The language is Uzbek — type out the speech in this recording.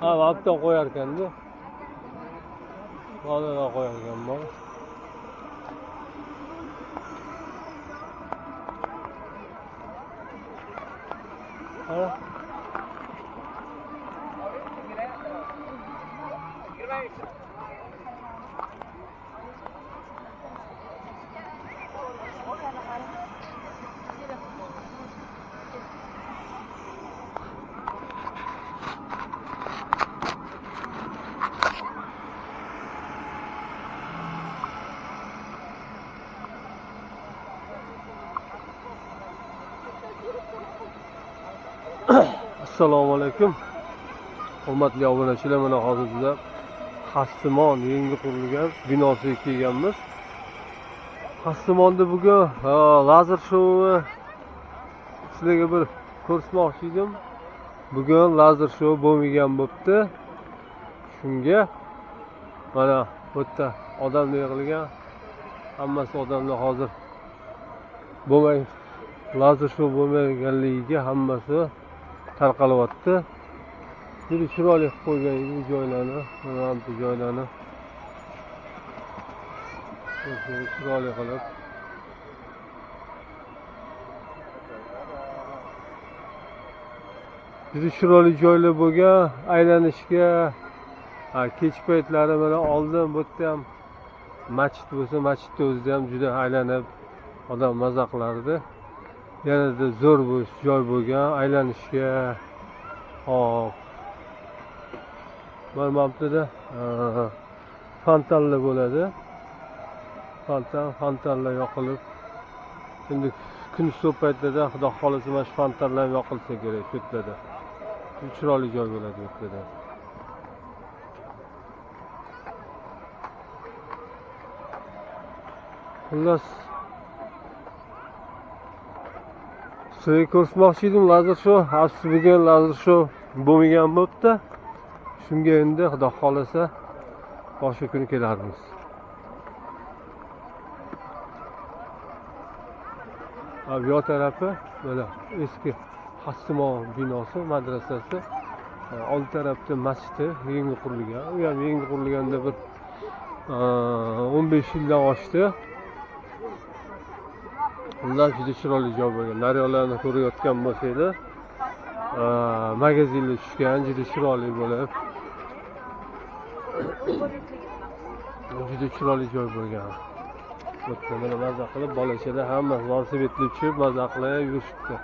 Ha, altta qo'yar ekanda. Oldida qo'yar ekan bu. Ha? Assalomu alaykum. Hurmatli obunachilar, mana hozir bizda Xassimon yangi qurilgan binosiga kelganmiz. Xassimonda bugun lazer showi sizlarga bir ko'rsatmoqchi edim. Bugun lazer show bo'lmagan bo'pti. Shunga mana bu yerda odamlar yig'ilgan. Hammasi odamlar hozir bo'lmay, lazer show bo'lmaganligiga hammasi tarqalyapti. Juda chiroyli qilib qo'ygan bu joylarni, mana bu joylarni chiroyli qilib. Juda chiroyli joylar bo'lgan, aylanishga. Kech paytlari mana oldin bu yerda ham masjid bo'lsa, masjidda o'zida ham juda aylanib odam maza qilardi. Yanada zo'r joy bo'lgan, aylanishga. Hop. Mana bu yerda fontanlar bo'ladi. Fontanlar yoqilib. Endi kun so'p paytida xudo xolasa mana shu fontanlar yoqilsa kerak shu yerda. Chiroyli joy bo'ladi bu yerda. Xullas sizga ko'rsatmoqchi edim lazer show. Afsus bugun lazer show bo'lmagan bo'pti. Shunga endi xudo xolasa boshqa kuni kelarmiz. Bu tarafi mana eski Xassimon binosi, madrasasi. Old tarafda masjidi yangi qurilgan. U ham yangi qurilganda bir 15 yildan oshdi. Bunlar juda chiroyli joy bo'lgan. Daryolarni ko'rayotgan bo'lsanglar, magazinlar tushgan, juda chiroyli bo'lib. Juda chiroyli joy bo'lgan. Bu yerda mana maza qilib, bola-chalar hammasi velosipedda tushib maza qilib yurishibdi.